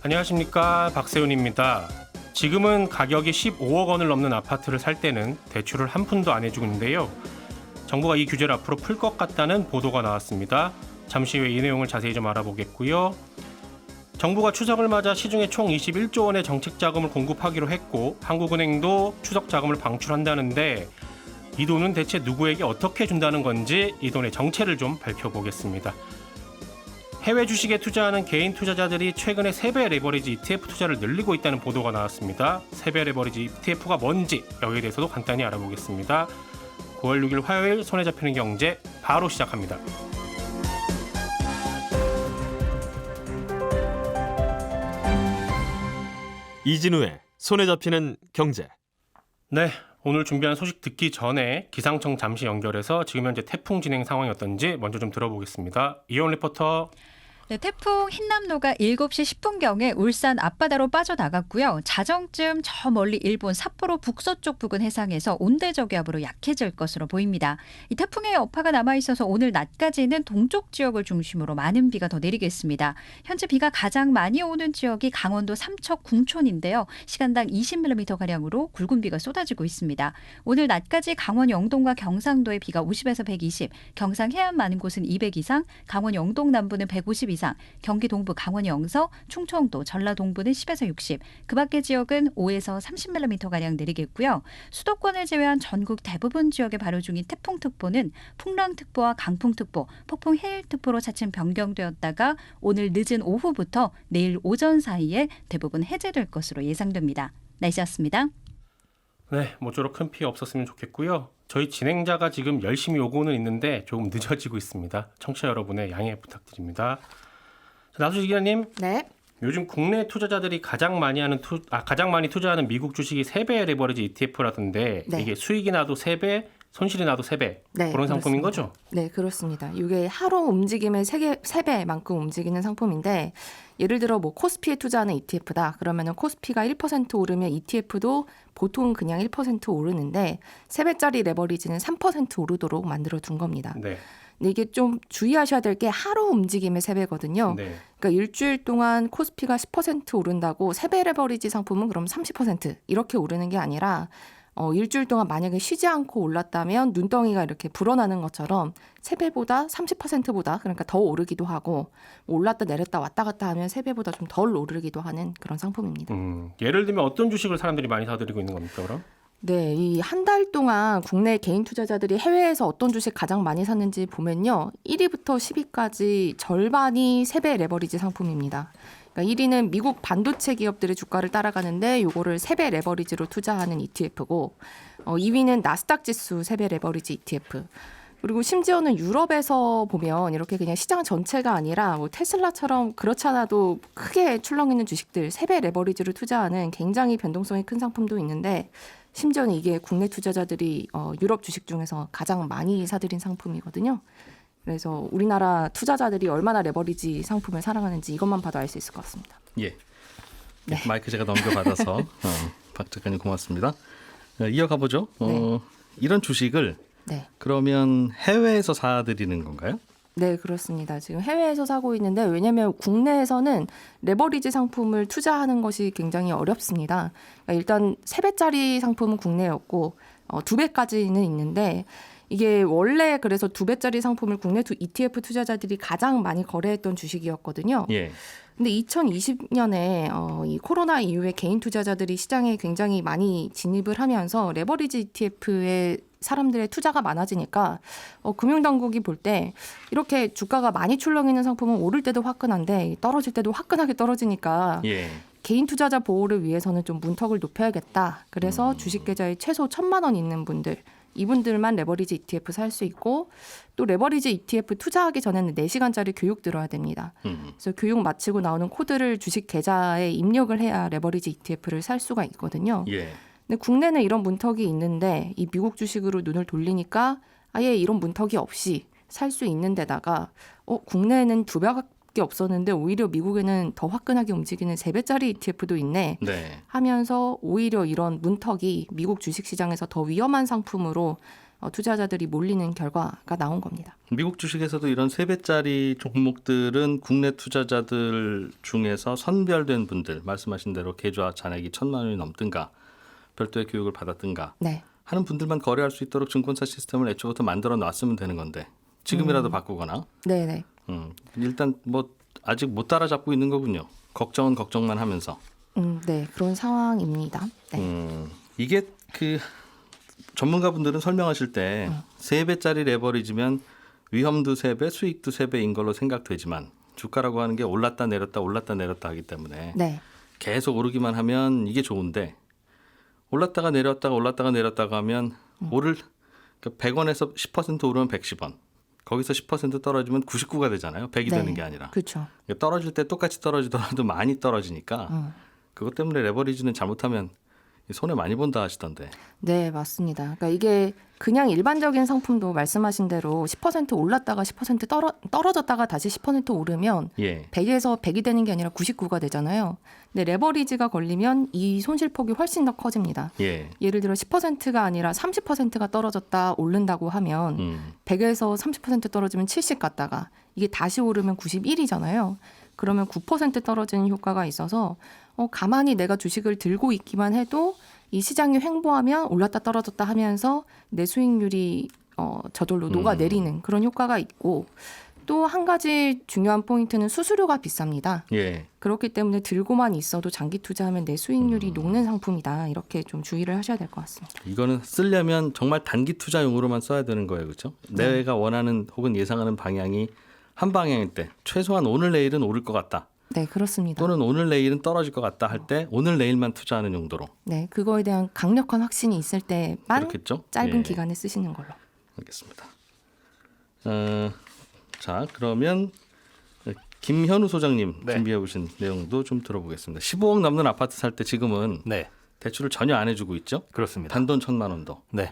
안녕하십니까, 박세훈입니다. 지금은 가격이 15억 원을 넘는 아파트를 살 때는 대출을 한 푼도 안 해주고 있는데요. 정부가 이 규제를 앞으로 풀 것 같다는 보도가 나왔습니다. 잠시 후에 이 내용을 자세히 좀 알아보겠고요. 정부가 추석을 맞아 시중에 총 21조 원의 정책 자금을 공급하기로 했고, 한국은행도 추석 자금을 방출한다는데 이 돈은 대체 누구에게 어떻게 준다는 건지 이 돈의 정체를 좀 밝혀보겠습니다. 해외 주식에 투자하는 개인 투자자들이 최근에 세배 레버리지 ETF 투자를 늘리고 있다는 보도가 나왔습니다. 세배 레버리지 ETF가 뭔지 여기에 대해서도 간단히 알아보겠습니다. 9월 6일 화요일 손에 잡히는 경제 바로 시작합니다. 이진우의 손에 잡히는 경제. 네, 오늘 준비한 소식 듣기 전에 기상청 잠시 연결해서 지금 현재 태풍 진행 상황이 어떤지 먼저 좀 들어보겠습니다. 이온 리포터. 네, 태풍 흰남노가 7시 10분경에 울산 앞바다로 빠져나갔고요. 자정쯤 저 멀리 일본 삿포로 북서쪽 부근 해상에서 온대저기압으로 약해질 것으로 보입니다. 이 태풍의 여파가 남아있어서 오늘 낮까지는 동쪽 지역을 중심으로 많은 비가 더 내리겠습니다. 현재 비가 가장 많이 오는 지역이 강원도 삼척 궁촌인데요. 시간당 20mm가량으로 굵은 비가 쏟아지고 있습니다. 오늘 낮까지 강원 영동과 경상도에 비가 50에서 120, 경상 해안 많은 곳은 200 이상, 강원 영동 남부는 150 이상, 경기 동부 강원 영서, 충청도, 전라 동부는 10에서 60, 그 밖의 지역은 5에서 30mm가량 내리겠고요. 수도권을 제외한 전국 대부분 지역에 발효 중인 태풍특보는 풍랑특보와 강풍특보, 폭풍해일특보로 차츰 변경되었다가 오늘 늦은 오후부터 내일 오전 사이에 대부분 해제될 것으로 예상됩니다. 날씨였습니다. 네, 모쪼록 큰 피해 없었으면 좋겠고요. 저희 진행자가 지금 열심히 오고는 있는데 조금 늦어지고 있습니다. 청취자 여러분의 양해 부탁드립니다. 나수지 기자님, 네. 요즘 국내 투자자들이 가장 많이 투자하는 미국 주식이 세배 레버리지 ETF라던데 네. 이게 수익이 나도 3배, 손실이 나도 3배 네, 그런 그렇습니다. 상품인 거죠? 네, 그렇습니다. 이게 하루 움직임의 3배만큼 움직이는 상품인데 예를 들어 뭐 코스피에 투자하는 ETF다. 그러면은 코스피가 1% 오르면 ETF도 보통 그냥 1% 오르는데 3배짜리 레버리지는 3% 오르도록 만들어 둔 겁니다. 네. 근데 이게 좀 주의하셔야 될 게 하루 움직임의 3배거든요. 네. 그러니까 일주일 동안 코스피가 10% 오른다고 3배 레버리지 상품은 그럼 30% 이렇게 오르는 게 아니라 일주일 동안 만약에 쉬지 않고 올랐다면 눈덩이가 이렇게 불어나는 것처럼 3배보다 30%보다 그러니까 더 오르기도 하고 올랐다 내렸다 왔다 갔다 하면 3배보다 좀 덜 오르기도 하는 그런 상품입니다. 예를 들면 어떤 주식을 사람들이 많이 사들이고 있는 겁니까, 그럼? 네, 이 한 달 동안 국내 개인 투자자들이 해외에서 어떤 주식 가장 많이 샀는지 보면요. 1위부터 10위까지 절반이 3배 레버리지 상품입니다. 그러니까 1위는 미국 반도체 기업들의 주가를 따라가는데 요거를 3배 레버리지로 투자하는 ETF고 2위는 나스닥 지수 3배 레버리지 ETF. 그리고 심지어는 유럽에서 보면 이렇게 그냥 시장 전체가 아니라 뭐 테슬라처럼 그렇지 않아도 크게 출렁이는 주식들 3배 레버리지로 투자하는 굉장히 변동성이 큰 상품도 있는데 심지어는 이게 국내 투자자들이 유럽 주식 중에서 가장 많이 사들인 상품이거든요. 그래서 우리나라 투자자들이 얼마나 레버리지 상품을 사랑하는지 이것만 봐도 알 수 있을 것 같습니다. 예. 네. 마이크 제가 넘겨받아서 박 작가님 고맙습니다. 이어가 보죠. 네. 이런 주식을 네. 그러면 해외에서 사들이는 건가요? 네, 그렇습니다. 지금 해외에서 사고 있는데 왜냐하면 국내에서는 레버리지 상품을 투자하는 것이 굉장히 어렵습니다. 그러니까 일단 3배짜리 상품은 국내였고 2배까지는 있는데 이게 원래 그래서 2배짜리 상품을 국내 ETF 투자자들이 가장 많이 거래했던 주식이었거든요. 예. 근데 2020년에 이 코로나 이후에 개인 투자자들이 시장에 굉장히 많이 진입을 하면서 레버리지 ETF에 사람들의 투자가 많아지니까 금융당국이 볼 때 이렇게 주가가 많이 출렁이는 상품은 오를 때도 화끈한데 떨어질 때도 화끈하게 떨어지니까 예. 개인 투자자 보호를 위해서는 좀 문턱을 높여야겠다. 그래서 주식 계좌에 최소 1,000만 원 있는 분들 이분들만 레버리지 ETF 살 수 있고 또 레버리지 ETF 투자하기 전에는 4시간짜리 교육 들어야 됩니다. 그래서 교육 마치고 나오는 코드를 주식 계좌에 입력을 해야 레버리지 ETF를 살 수가 있거든요. 예. 근데 국내는 이런 문턱이 있는데 이 미국 주식으로 눈을 돌리니까 아예 이런 문턱이 없이 살 수 있는 데다가 국내에는 2배밖에 없었는데 오히려 미국에는 더 화끈하게 움직이는 3배짜리 ETF도 있네 네. 하면서 오히려 이런 문턱이 미국 주식시장에서 더 위험한 상품으로 투자자들이 몰리는 결과가 나온 겁니다. 미국 주식에서도 이런 3배짜리 종목들은 국내 투자자들 중에서 선별된 분들, 말씀하신 대로 계좌 잔액이 1,000만 원이 넘든가 별도의 교육을 받았든가 네. 하는 분들만 거래할 수 있도록 증권사 시스템을 애초부터 만들어 놨으면 되는 건데 지금이라도 바꾸거나 네네. 일단 뭐 아직 못 따라잡고 있는 거군요. 걱정은 걱정만 하면서. 네, 그런 상황입니다. 네. 이게 그 전문가분들은 설명하실 때 3배짜리 레버리지면 위험도 3배, 수익도 3배인 걸로 생각되지만 주가라고 하는 게 올랐다 내렸다 하기 때문에 네. 계속 오르기만 하면 이게 좋은데 올랐다가 내렸다가 하면 오를 100원에서 10% 오르면 110원. 거기서 10% 떨어지면 99가 되잖아요. 100이 네. 되는 게 아니라. 그렇죠. 떨어질 때 똑같이 떨어지더라도 많이 떨어지니까 그것 때문에 레버리지는 잘못하면 손해 많이 본다 하시던데. 네, 맞습니다. 그러니까 이게 그냥 일반적인 상품도 말씀하신 대로 10% 올랐다가 10% 떨어졌다가 다시 10% 오르면 예. 100에서 100이 되는 게 아니라 99가 되잖아요. 근데 레버리지가 걸리면 이 손실폭이 훨씬 더 커집니다. 예. 예를 들어 10%가 아니라 30%가 떨어졌다 오른다고 하면 100에서 30% 떨어지면 70 갔다가 이게 다시 오르면 91이잖아요. 그러면 9% 떨어지는 효과가 있어서 가만히 내가 주식을 들고 있기만 해도 이 시장이 횡보하면 올랐다 떨어졌다 하면서 내 수익률이 저절로 녹아내리는 그런 효과가 있고 또 한 가지 중요한 포인트는 수수료가 비쌉니다. 예. 그렇기 때문에 들고만 있어도 장기 투자하면 내 수익률이 녹는 상품이다. 이렇게 좀 주의를 하셔야 될 것 같습니다. 이거는 쓰려면 정말 단기 투자용으로만 써야 되는 거예요. 그렇죠? 내가 원하는 혹은 예상하는 방향이 한 방향일 때 최소한 오늘 내일은 오를 것 같다. 네, 그렇습니다. 또는 오늘 내일은 떨어질 것 같다 할 때 오늘 내일만 투자하는 용도로. 네, 그거에 대한 강력한 확신이 있을 때만 그렇겠죠? 짧은 예. 기간에 쓰시는 걸로. 알겠습니다. 자, 그러면 김현우 소장님 네. 준비해 오신 내용도 좀 들어보겠습니다. 15억 넘는 아파트 살 때 지금은 네, 대출을 전혀 안 해주고 있죠? 그렇습니다. 단돈 1,000만 원도. 네,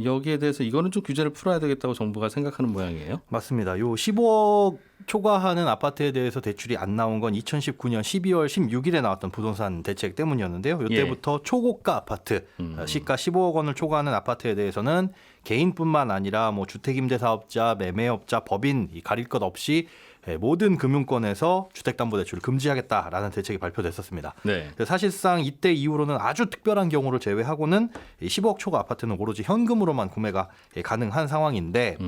여기에 대해서 이거는 좀 규제를 풀어야 되겠다고 정부가 생각하는 모양이에요. 맞습니다. 요 15억 초과하는 아파트에 대해서 대출이 안 나온 건 2019년 12월 16일에 나왔던 부동산 대책 때문이었는데요. 이때부터 초고가 아파트, 시가 15억 원을 초과하는 아파트에 대해서는 개인뿐만 아니라 뭐 주택임대사업자, 매매업자, 법인 가릴 것 없이 모든 금융권에서 주택담보대출을 금지하겠다라는 대책이 발표됐었습니다. 네. 사실상 이때 이후로는 아주 특별한 경우를 제외하고는 15억 초과 아파트는 오로지 현금으로만 구매가 가능한 상황인데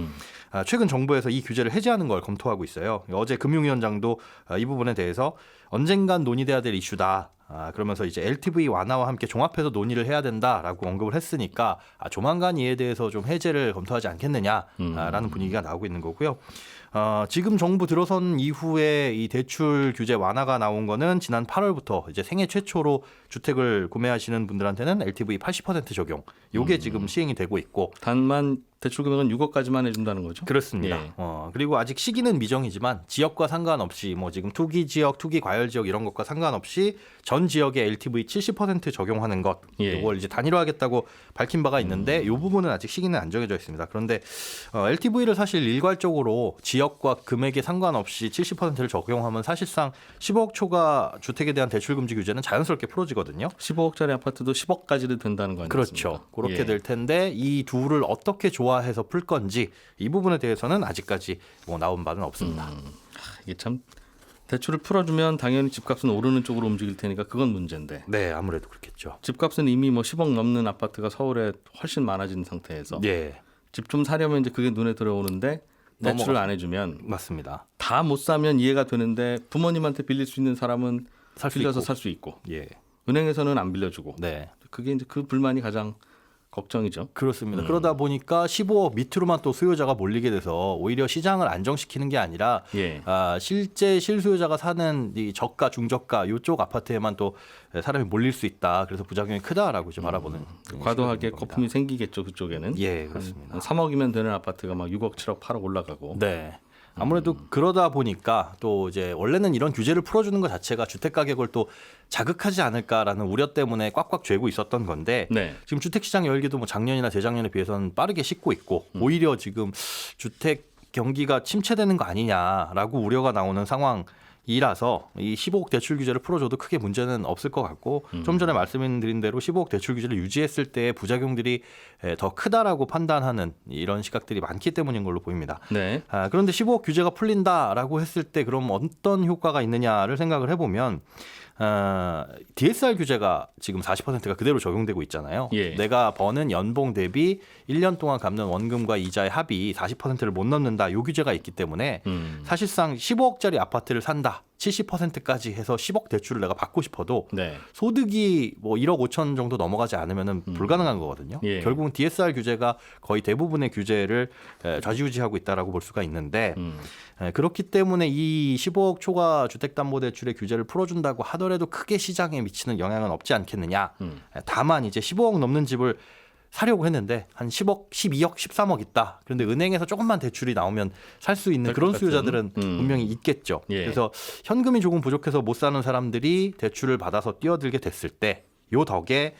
최근 정부에서 이 규제를 해제하는 걸 검토하고 있어요. 어제 금융위원장도 이 부분에 대해서 언젠간 논의돼야 될 이슈다. 그러면서 이제 LTV 완화와 함께 종합해서 논의를 해야 된다라고 언급을 했으니까 조만간 이에 대해서 좀 해제를 검토하지 않겠느냐라는 분위기가 나오고 있는 거고요. 지금 정부 들어선 이후에 이 대출 규제 완화가 나온 거는 지난 8월부터 이제 생애 최초로 주택을 구매하시는 분들한테는 LTV 80% 적용. 요게 지금 시행이 되고 있고. 단만 대출 금액은 6억까지만 해준다는 거죠? 그렇습니다. 예. 그리고 아직 시기는 미정이지만 지역과 상관없이 뭐 지금 투기 지역, 투기 과열 지역 이런 것과 상관없이 전 지역에 LTV 70% 적용하는 것. 예. 이걸 이제 단일화하겠다고 밝힌 바가 있는데 이 부분은 아직 시기는 안 정해져 있습니다. 그런데 LTV를 사실 일괄적으로 지역과 금액에 상관없이 70%를 적용하면 사실상 15억 초과 주택에 대한 대출 금지 규제는 자연스럽게 풀어지거든요. 15억짜리 아파트도 10억까지도 된다는 거 아니겠습니까? 그렇죠. 그렇게 예. 될 텐데 이 둘을 어떻게 조화해서 풀 건지 이 부분에 대해서는 아직까지 뭐 나온 바는 없습니다. 이게 참 대출을 풀어주면 당연히 집값은 오르는 쪽으로 움직일 테니까 그건 문제인데 네, 아무래도 그렇겠죠. 집값은 이미 뭐 10억 넘는 아파트가 서울에 훨씬 많아진 상태에서 예, 집 좀 사려면 이제 그게 눈에 들어오는데 대출을 넘어가- 안 해주면 맞습니다. 다 못 사면 이해가 되는데 부모님한테 빌릴 수 있는 사람은 살수 빌려서 있고. 살 수 있고 예, 은행에서는 안 빌려주고 네. 그게 이제 그 불만이 가장 걱정이죠. 그렇습니다. 그러다 보니까 15억 밑으로만 또 수요자가 몰리게 돼서 오히려 시장을 안정시키는 게 아니라 예. 실제 실수요자가 사는 이 저가, 중저가 이쪽 아파트에만 또 사람이 몰릴 수 있다. 그래서 부작용이 크다라고 이제 바라보는 과도하게 시각인 겁니다. 거품이 생기겠죠 그쪽에는. 예, 그렇습니다. 한 3억이면 되는 아파트가 막 6억, 7억, 8억 올라가고. 네. 아무래도 그러다 보니까 또 이제 원래는 이런 규제를 풀어주는 것 자체가 주택 가격을 또 자극하지 않을까라는 우려 때문에 꽉꽉 쥐고 있었던 건데 네. 지금 주택 시장 열기도 뭐 작년이나 재작년에 비해서는 빠르게 식고 있고 오히려 지금 주택 경기가 침체되는 거 아니냐라고 우려가 나오는 상황. 이라서 이 15억 대출 규제를 풀어줘도 크게 문제는 없을 것 같고 좀 전에 말씀드린 대로 15억 대출 규제를 유지했을 때의 부작용들이 더 크다라고 판단하는 이런 시각들이 많기 때문인 걸로 보입니다. 네. 그런데 15억 규제가 풀린다라고 했을 때 그럼 어떤 효과가 있느냐를 생각을 해보면 DSR 규제가 지금 40%가 그대로 적용되고 있잖아요. 예. 내가 버는 연봉 대비 1년 동안 갚는 원금과 이자의 합이 40%를 못 넘는다. 이 규제가 있기 때문에 사실상 15억짜리 아파트를 산다. 70%까지 해서 10억 대출을 내가 받고 싶어도 네. 소득이 뭐 1억 5천 정도 넘어가지 않으면은 불가능한 거거든요. 예. 결국은 DSR 규제가 거의 대부분의 규제를 좌지우지하고 있다라고 볼 수가 있는데 그렇기 때문에 이 15억 초과 주택담보대출의 규제를 풀어준다고 하더라도 크게 시장에 미치는 영향은 없지 않겠느냐. 다만 이제 15억 넘는 집을 사려고 했는데 한 10억, 12억, 13억 있다. 그런데 은행에서 조금만 대출이 나오면 살 수 있는 그런 수요자들은 분명히 있겠죠. 예. 그래서 현금이 조금 부족해서 못 사는 사람들이 대출을 받아서 뛰어들게 됐을 때 요 덕에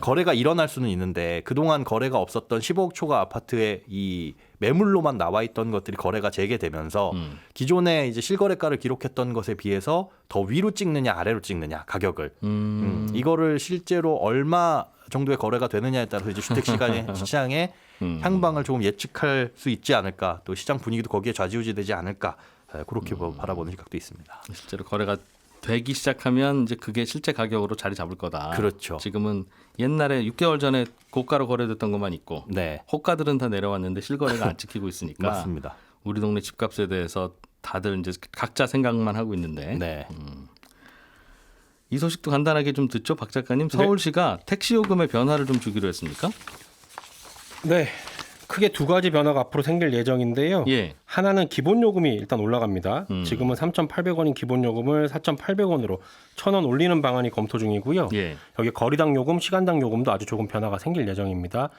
거래가 일어날 수는 있는데 그동안 거래가 없었던 15억 초과 아파트에 이 매물로만 나와 있던 것들이 거래가 재개되면서 기존에 이제 실거래가를 기록했던 것에 비해서 더 위로 찍느냐 아래로 찍느냐 가격을 이거를 실제로 얼마 정도의 거래가 되느냐에 따라서 이제 주택 시장의 향방을 조금 예측할 수 있지 않을까 또 시장 분위기도 거기에 좌지우지되지 않을까 그렇게 바라보는 시각도 있습니다. 실제로 거래가 되기 시작하면 이제 그게 실제 가격으로 자리 잡을 거다. 그렇죠. 지금은 옛날에 6개월 전에 고가로 거래됐던 것만 있고 네, 호가들은 다 내려왔는데 실거래가 안 찍히고 있으니까 맞습니다. 우리 동네 집값에 대해서 다들 이제 각자 생각만 하고 있는데 네. 이 소식도 간단하게 좀 듣죠, 박 작가님. 서울시가 택시 요금의 변화를 좀 주기로 했습니까? 네. 크게 두 가지 변화가 앞으로 생길 예정인데요. 예. 하나는 기본 요금이 일단 올라갑니다. 지금은 3,800원인 기본 요금을 4,800원으로 1,000원 올리는 방안이 검토 중이고요. 예. 여기 거리당 요금, 시간당 요금도 아주 조금 변화가 생길 예정입니다.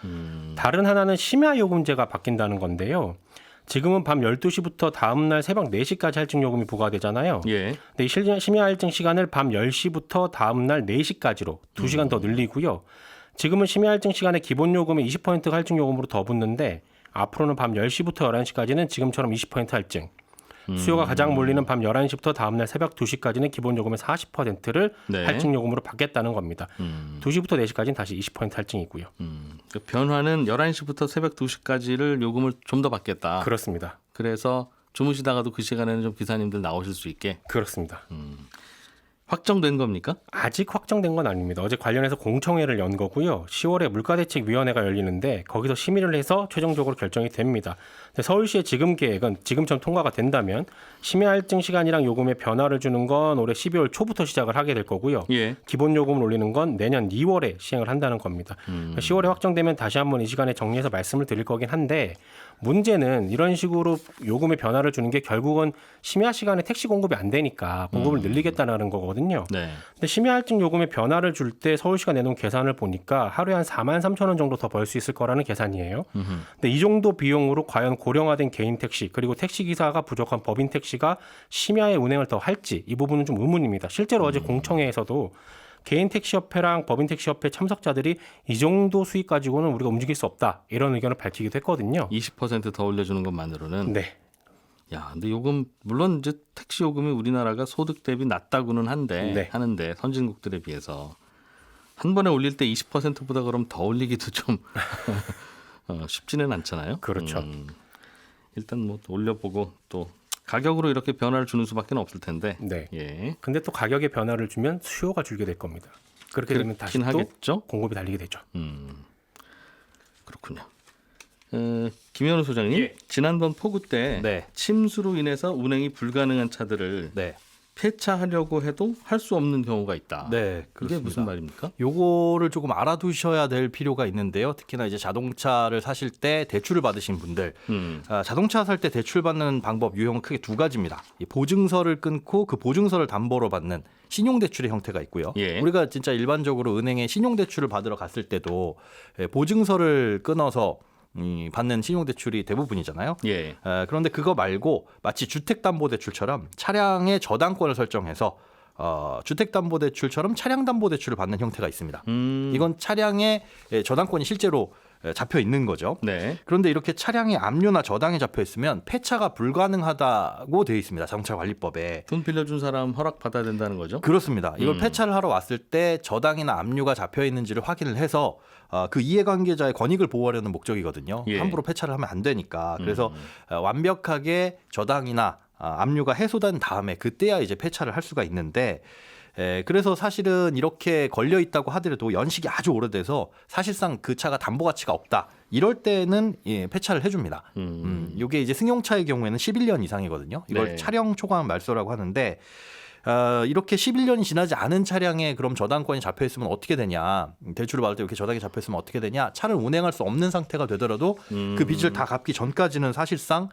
다른 하나는 심야 요금제가 바뀐다는 건데요. 지금은 밤 12시부터 다음 날 새벽 4시까지 할증 요금이 부과되잖아요. 예. 근데 이 심야 할증 시간을 밤 10시부터 다음 날 4시까지로 2시간 더 늘리고요. 지금은 심야 할증 시간에 기본 요금에 20% 할증 요금으로 더 붙는데 앞으로는 밤 10시부터 11시까지는 지금처럼 20% 할증. 수요가 가장 몰리는 밤 11시부터 다음 날 새벽 2시까지는 기본 요금의 40%를 네. 할증 요금으로 받겠다는 겁니다. 2시부터 4시까지는 다시 20% 할증이고요. 그 변화는 11시부터 새벽 2시까지를 요금을 좀 더 받겠다. 그렇습니다. 그래서 주무시다가도 그 시간에는 좀 기사님들 나오실 수 있게 그렇습니다. 확정된 겁니까? 아직 확정된 건 아닙니다. 어제 관련해서 공청회를 연 거고요. 10월에 물가대책위원회가 열리는데 거기서 심의를 해서 최종적으로 결정이 됩니다. 근데 서울시의 지금 계획은 지금처럼 통과가 된다면 심야 할증 시간이랑 요금에 변화를 주는 건 올해 12월 초부터 시작을 하게 될 거고요. 예. 기본 요금을 올리는 건 내년 2월에 시행을 한다는 겁니다. 10월에 확정되면 다시 한번 이 시간에 정리해서 말씀을 드릴 거긴 한데 문제는 이런 식으로 요금의 변화를 주는 게 결국은 심야 시간에 택시 공급이 안 되니까 공급을 늘리겠다는 거거든요. 네. 근데 심야 할증 요금의 변화를 줄 때 서울시가 내놓은 계산을 보니까 하루에 한 43,000원 정도 더 벌 수 있을 거라는 계산이에요. 근데 이 정도 비용으로 과연 고령화된 개인 택시 그리고 택시 기사가 부족한 법인 택시가 심야에 운행을 더 할지 이 부분은 좀 의문입니다. 실제로 어제 공청회에서도 개인 택시협회랑 법인 택시협회 참석자들이 이 정도 수익 가지고는 우리가 움직일 수 없다 이런 의견을 밝히기도 했거든요. 20% 더 올려주는 것만으로는. 네, 야, 근데 요금 물론 이제 택시 요금이 우리나라가 소득 대비 낮다고는 한데 네. 하는데 선진국들에 비해서 한 번에 올릴 때 20%보다 그럼 더 올리기도 좀 쉽지는 않잖아요. 그렇죠. 일단 뭐 올려보고 또 가격으로 이렇게 변화를 주는 수밖에 없을 텐데. 네. 예. 근데 또 가격에 변화를 주면 수요가 줄게 될 겁니다. 그렇게 되면 다시 그렇긴 또 하겠죠. 공급이 달리게 되죠. 그렇군요. 김현우 소장님, 예. 지난번 폭우 때 네. 침수로 인해서 운행이 불가능한 차들을 네. 폐차하려고 해도 할 수 없는 경우가 있다. 네, 이게 그렇습니다. 무슨 말입니까? 요거를 조금 알아두셔야 될 필요가 있는데요. 특히나 이제 자동차를 사실 때 대출을 받으신 분들, 자동차 살 때 대출 받는 방법 유형은 크게 두 가지입니다. 이 보증서를 끊고 그 보증서를 담보로 받는 신용대출의 형태가 있고요. 예. 우리가 진짜 일반적으로 은행에 신용대출을 받으러 갔을 때도 보증서를 끊어서 받는 신용대출이 대부분이잖아요. 예. 그런데 그거 말고 마치 주택담보대출처럼 차량의 저당권을 설정해서 주택담보대출처럼 차량담보대출을 받는 형태가 있습니다. 이건 차량의 저당권이 실제로 잡혀 있는 거죠. 네. 그런데 이렇게 차량에 압류나 저당이 잡혀 있으면 폐차가 불가능하다고 되어 있습니다. 자동차 관리법에. 돈 빌려준 사람 허락 받아야 된다는 거죠? 그렇습니다. 이걸 폐차를 하러 왔을 때 저당이나 압류가 잡혀 있는지를 확인을 해서 그 이해관계자의 권익을 보호하려는 목적이거든요. 예. 함부로 폐차를 하면 안 되니까. 그래서 완벽하게 저당이나 압류가 해소된 다음에 그때야 이제 폐차를 할 수가 있는데 그래서 사실은 이렇게 걸려 있다고 하더라도 연식이 아주 오래돼서 사실상 그 차가 담보 가치가 없다. 이럴 때는 폐차를 해줍니다. 이게 이제 승용차의 경우에는 11년 이상이거든요. 이걸 네. 차량 초과한 말소라고 하는데 이렇게 11년이 지나지 않은 차량에 그럼 저당권이 잡혀 있으면 어떻게 되냐? 대출을 받을 때 이렇게 저당이 잡혀 있으면 어떻게 되냐? 차를 운행할 수 없는 상태가 되더라도 그 빚을 다 갚기 전까지는 사실상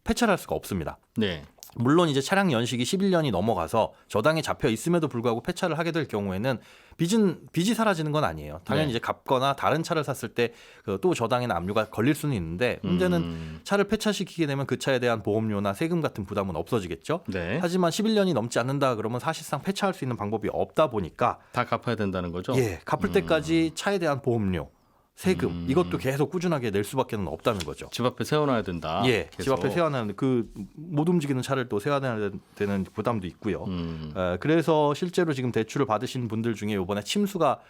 폐차를 할 수가 없습니다. 네. 물론 이제 차량 연식이 11년이 넘어가서 저당이 잡혀 있음에도 불구하고 폐차를 하게 될 경우에는 빚이 사라지는 건 아니에요. 당연히 네. 이제 갚거나 다른 차를 샀을 때 또 저당이나 압류가 걸릴 수는 있는데 문제는 차를 폐차시키게 되면 그 차에 대한 보험료나 세금 같은 부담은 없어지겠죠. 네. 하지만 11년이 넘지 않는다 그러면 사실상 폐차할 수 있는 방법이 없다 보니까 다 갚아야 된다는 거죠? 갚을 때까지 차에 대한 보험료, 세금 이것도 계속 꾸준하게 낼 수밖에 없다는 거죠. 집 앞에 세워놔야 된다. 집 계속. 앞에 세워놔야 못 움직이는 차를 또 세워놔야 되는 부담도 있고요. 그래서 실제로 지금 대출을 받으신 분들 중에 이번에 침수가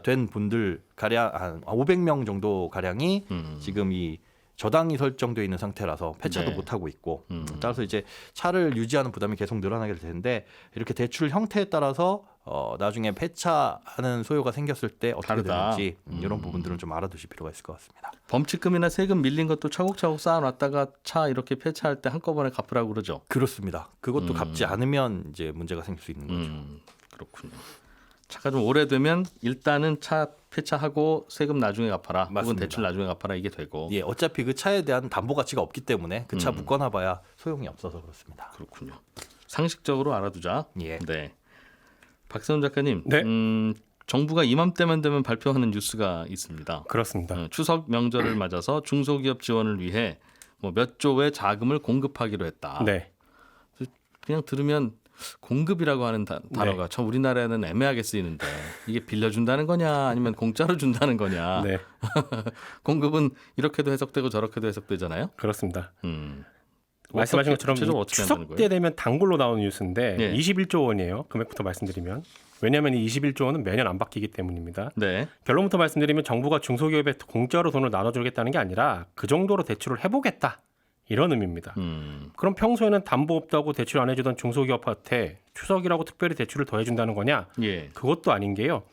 된 분들 가량 한 500명 정도 가량이 지금 이 저당이 설정되어 있는 상태라서 폐차도 네. 못 하고 있고 따라서 이제 차를 유지하는 부담이 계속 늘어나게 될 텐데 이렇게 대출 형태에 따라서 나중에 폐차하는 소요가 생겼을 때 어떻게 다르다. 되는지 이런 부분들은 좀 알아두실 필요가 있을 것 같습니다. 범칙금이나 세금 밀린 것도 차곡차곡 쌓아놨다가 차 이렇게 폐차할 때 한꺼번에 갚으라고 그러죠? 그렇습니다. 그것도 갚지 않으면 이제 문제가 생길 수 있는 거죠. 그렇군요. 차가 좀 오래되면 일단은 차 폐차하고 세금 나중에 갚아라. 혹은 맞습니다. 대출 나중에 갚아라 이게 되고. 어차피 그 차에 대한 담보 가치가 없기 때문에 그 차 묶어놔봐야 소용이 없어서 그렇습니다. 그렇군요. 상식적으로 알아두자. 예. 네. 박세훈 작가님. 네. 정부가 이맘때만 되면 발표하는 뉴스가 있습니다. 그렇습니다. 추석 명절을 맞아서 중소기업 지원을 위해 뭐 몇 조의 자금을 공급하기로 했다. 네. 그냥 들으면 공급이라고 하는 단어가 참 우리나라에는 애매하게 쓰이는데 이게 빌려준다는 거냐 아니면 공짜로 준다는 거냐. 네. 공급은 이렇게도 해석되고 저렇게도 해석되잖아요. 그렇습니다. 음. 말씀하신 어떻게, 것처럼 구체적으로 이 어떻게 한다는 추석 거예요? 때 되면 단골로 나오는 뉴스인데 네. 21조 원이에요. 금액부터 말씀드리면. 왜냐하면 이 21조 원은 매년 안 바뀌기 때문입니다. 네. 결론부터 말씀드리면 정부가 중소기업에 공짜로 돈을 나눠주겠다는 게 아니라 그 정도로 대출을 해보겠다. 이런 의미입니다. 그럼 평소에는 담보 없다고 대출 안 해주던 중소기업한테 추석이라고 특별히 대출을 더 해준다는 거냐? 예. 그것도 아닌 게요.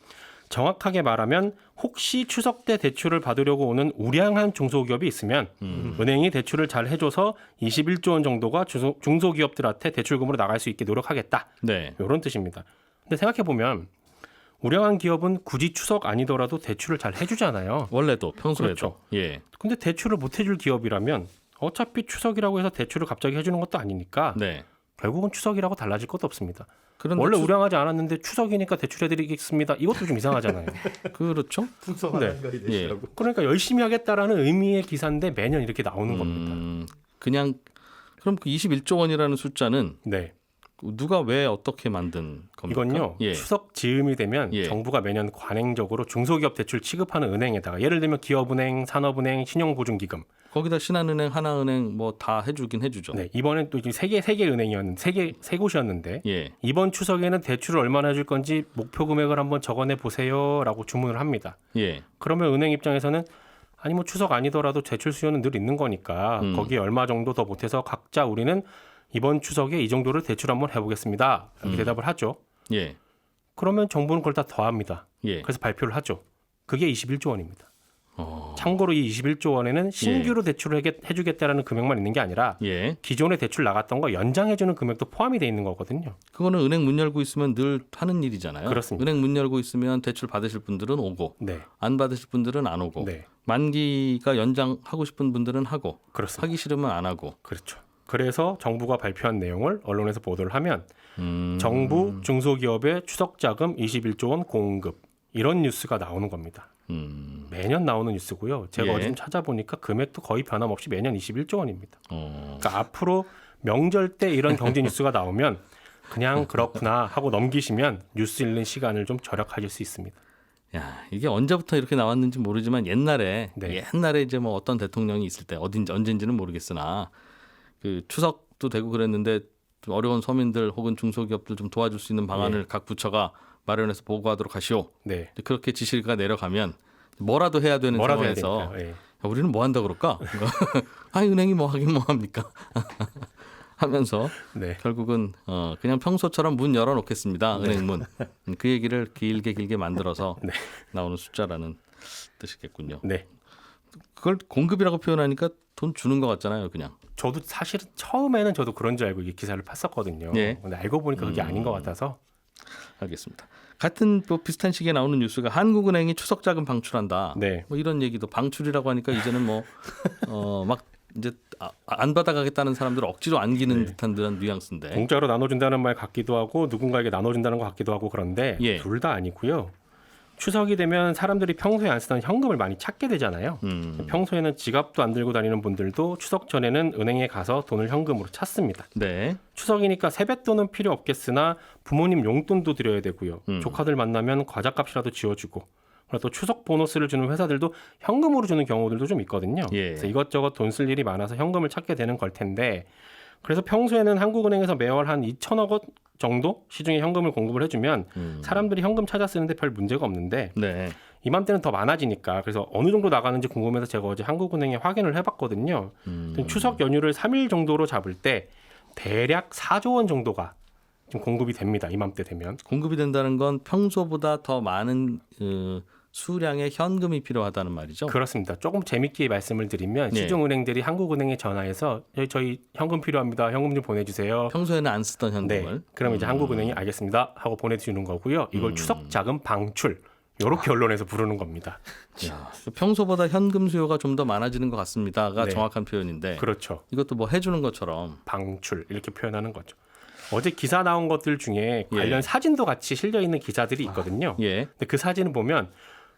정확하게 말하면 혹시 추석 때 대출을 받으려고 오는 우량한 중소기업이 있으면 은행이 대출을 잘 해줘서 21조 원 정도가 중소기업들한테 대출금으로 나갈 수 있게 노력하겠다. 네. 이런 뜻입니다. 근데 생각해보면 우량한 기업은 굳이 추석 아니더라도 대출을 잘 해주잖아요. 원래도 평소에도. 그렇죠. 예. 근데 대출을 못 해줄 기업이라면 어차피 추석이라고 해서 대출을 갑자기 해주는 것도 아니니까 네. 결국은 추석이라고 달라질 것도 없습니다. 그런데 원래 우량하지 않았는데 추석이니까 대출해드리겠습니다. 이것도 좀 이상하잖아요. 그렇죠. 풍성한 네. 예. 그러니까 열심히 하겠다라는 의미의 기사인데 매년 이렇게 나오는 겁니다. 그냥 그럼 그 21조 원이라는 숫자는 네. 누가 왜 어떻게 만든 겁니까? 이건요. 예. 추석 즈음이 되면 예. 정부가 매년 관행적으로 중소기업 대출 취급하는 은행에다가 예를 들면 기업은행, 산업은행, 신용보증기금. 거기다 신한은행, 하나은행 뭐 다 해주긴 해주죠. 네. 이번엔 또 세 개 은행이었는데 세 곳이었는데 예. 이번 추석에는 대출을 얼마나 해줄 건지 목표 금액을 한번 적어내 보세요라고 주문을 합니다. 예. 그러면 은행 입장에서는 아니 뭐 추석 아니더라도 대출 수요는 늘 있는 거니까 거기에 얼마 정도 더 보태서 각자 우리는 이번 추석에 이 정도를 대출 한번 해보겠습니다. 이렇게 대답을 하죠. 예. 그러면 정부는 그걸 다 더합니다. 예. 그래서 발표를 하죠. 그게 21조 원입니다. 참고로 이 21조 원에는 신규로 대출을 해주겠다라는 금액만 있는 게 아니라 예. 기존에 기존에 대출 나갔던 거 연장해주는 금액도 포함이 돼 있는 거거든요. 그거는 은행 문 열고 있으면 늘 하는 일이잖아요. 그렇습니다. 은행 문 열고 있으면 대출 받으실 분들은 오고 네, 안 받으실 분들은 안 오고 네, 만기가 연장하고 싶은 분들은 하고 그렇습니다. 하기 싫으면 안 하고. 그렇죠. 그래서 정부가 발표한 내용을 언론에서 보도를 하면 정부 중소기업의 추석자금 21조 원 공급 이런 뉴스가 나오는 겁니다. 매년 나오는 뉴스고요. 제가 예. 어제 좀 찾아보니까 금액도 거의 변함없이 매년 21조 원입니다. 어. 그러니까 앞으로 명절 때 이런 경제 뉴스가 나오면 그냥 그렇구나 하고 넘기시면 뉴스 읽는 시간을 좀 절약하실 수 있습니다. 야, 이게 언제부터 이렇게 나왔는지 모르지만 옛날에 이제 뭐 어떤 대통령이 있을 때 어딘지 언젠지는 모르겠으나 그 추석도 되고 그랬는데 좀 어려운 서민들 혹은 중소기업들 좀 도와줄 수 있는 방안을 각 부처가 마련해서 보고하도록 하시오. 네. 그렇게 지시가 내려가면 뭐라도 해야 되는 뭐라도 해야 상황에서 되니까, 예. 야, 우리는 뭐 한다 그럴까? 아니 은행이 뭐 하긴 뭐 합니까? 하면서 네. 결국은 그냥 평소처럼 문 열어놓겠습니다. 은행 문. 그 얘기를 길게 만들어서 네. 나오는 숫자라는 뜻이겠군요. 네. 그걸 공급이라고 표현하니까 돈 주는 것 같잖아요, 그냥. 저도 사실은 처음에는 저도 그런 줄 알고 이 기사를 팠었거든요. 예. 근데 알고 보니까 그게 아닌 것 같아서. 알겠습니다. 같은 뭐 비슷한 시기에 나오는 뉴스가 한국은행이 추석 자금 방출한다. 네. 뭐 이런 얘기도 방출이라고 하니까 이제는 뭐 막 이제 안 받아가겠다는 사람들을 억지로 안기는 듯한 그런 뉘앙스인데. 공짜로 나눠준다는 말 같기도 하고 누군가에게 나눠준다는 것 같기도 하고 그런데 예. 둘 다 아니고요. 추석이 되면 사람들이 평소에 안 쓰던 현금을 많이 찾게 되잖아요. 평소에는 지갑도 안 들고 다니는 분들도 추석 전에는 은행에 가서 돈을 현금으로 찾습니다. 네. 추석이니까 세뱃돈은 필요 없겠으나 부모님 용돈도 드려야 되고요. 조카들 만나면 과자값이라도 지어주고 그리고 또 추석 보너스를 주는 회사들도 현금으로 주는 경우들도 좀 있거든요. 예. 그래서 이것저것 돈 쓸 일이 많아서 현금을 찾게 되는 걸 텐데 그래서 평소에는 한국은행에서 매월 한 2천억 원 정도 시중에 현금을 공급을 해주면 사람들이 현금 찾아 쓰는데 별 문제가 없는데 네. 이맘때는 더 많아지니까 그래서 어느 정도 나가는지 궁금해서 제가 어제 한국은행에 확인을 해봤거든요. 추석 연휴를 3일 정도로 잡을 때 대략 4조 원 정도가 지금 공급이 됩니다. 이맘때 되면. 공급이 된다는 건 평소보다 더 많은 수량의 현금이 필요하다는 말이죠. 그렇습니다. 조금 재밌게 말씀을 드리면 네. 시중은행들이 한국은행에 전화해서 저희 현금 필요합니다. 현금 좀 보내주세요. 평소에는 안 쓰던 현금을. 네. 그럼 이제 한국은행이 알겠습니다 하고 보내주는 거고요. 이걸 추석 자금 방출 이렇게 언론에서 부르는 겁니다. 야, 평소보다 현금 수요가 좀 더 많아지는 것 같습니다가 네. 정확한 표현인데 그렇죠. 이것도 뭐 해주는 것처럼 방출 이렇게 표현하는 거죠. 어제 기사 나온 것들 중에 관련 사진도 같이 실려 있는 기사들이 있거든요. 예. 근데 그 사진을 보면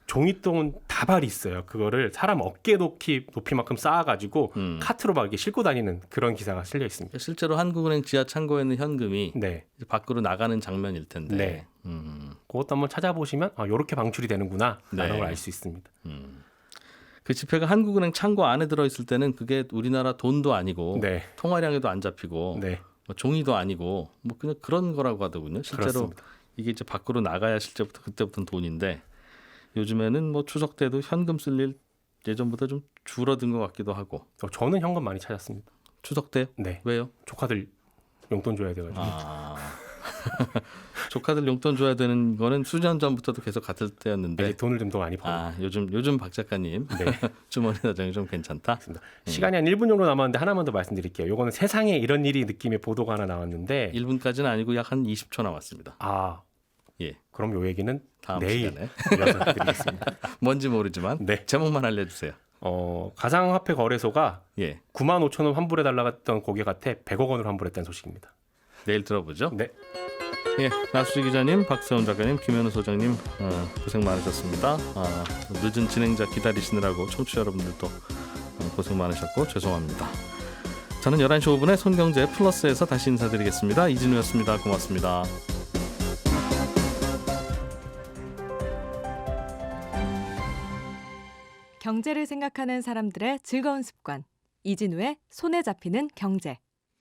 종이돈 다발이 있어요. 그거를 사람 어깨 높이만큼 쌓아가지고 카트로 막 이렇게 싣고 다니는 그런 기사가 실려 있습니다. 실제로 한국은행 지하 창고에 있는 현금이 네, 이제 밖으로 나가는 장면일 텐데. 네. 그것도 한번 찾아보시면 이렇게 방출이 되는구나 라는 네. 걸 알 수 있습니다. 그 지폐가 한국은행 창고 안에 들어있을 때는 그게 우리나라 돈도 아니고 네, 통화량에도 안 잡히고 네, 뭐 종이도 아니고 뭐 그냥 그런 거라고 하더군요. 실제로 그렇습니다. 이게 이제 밖으로 나가야 실제부터 그때부터는 돈인데 요즘에는 뭐 추석 때도 현금 쓸 일 예전보다 좀 줄어든 것 같기도 하고. 저는 현금 많이 찾았습니다. 추석 때 네, 왜요? 조카들 용돈 줘야 돼가지고. 조카들 용돈 줘야 되는 거는 수년 전부터도 계속 같을 때였는데. 이제 돈을 좀 더 많이 벌어. 요즘 박 작가님 네. 주머니 사정이 좀 괜찮다. 시간이 한 1분 정도 남았는데 하나만 더 말씀드릴게요. 요거는 세상에 이런 일이 느낌의 보도가 하나 나왔는데 1분까지는 아니고 약 한 20초 남았습니다. 예. 그럼 요 얘기는 다음 내일 시간에 이어서 드리겠습니다. 뭔지 모르지만 네. 제목만 알려주세요. 가상화폐 거래소가 예. 9만 5천 원 환불해달라고 했던 고객한테 100억 원을 환불했다는 소식입니다. 내일 들어보죠. 네. 예, 나수지 기자님, 박세훈 작가님, 김현우 소장님 고생 많으셨습니다. 늦은 진행자 기다리시느라고 청취자 여러분들도 고생 많으셨고 죄송합니다. 저는 11시 5분에 손경제 플러스에서 다시 인사드리겠습니다. 이진우였습니다. 고맙습니다. 경제를 생각하는 사람들의 즐거운 습관. 이진우의 손에 잡히는 경제.